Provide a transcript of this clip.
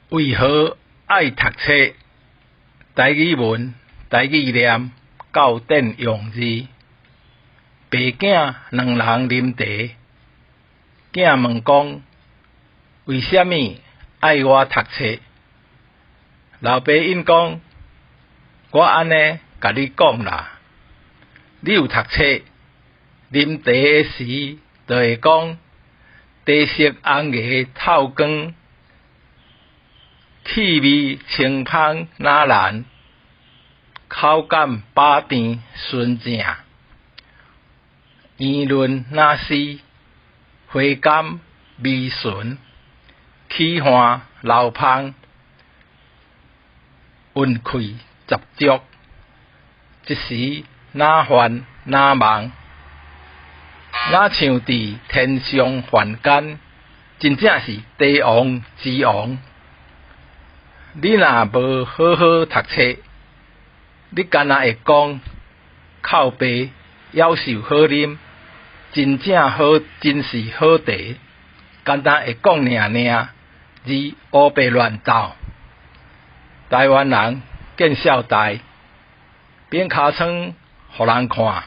为何爱读册？台语文、台语念、教典用字。爸囝两人啉茶，囝问讲：为什么爱我读册？老爸应讲：我安尼甲你讲啦，你有读册，啉茶的时就会讲茶色红牙透光。气味清芳哪难，口感饱甜纯正，圆润哪丝，花甘味醇，气寒流芳，韵气十足，一时哪烦哪忙，哪像伫天上凡间，真正是帝王之王。你若无好好读册，你干那会讲靠背夭寿好啉，真正好，真是好茶，简单会讲尔，字乌白乱斗。台湾人见笑台，扁尻川互人看。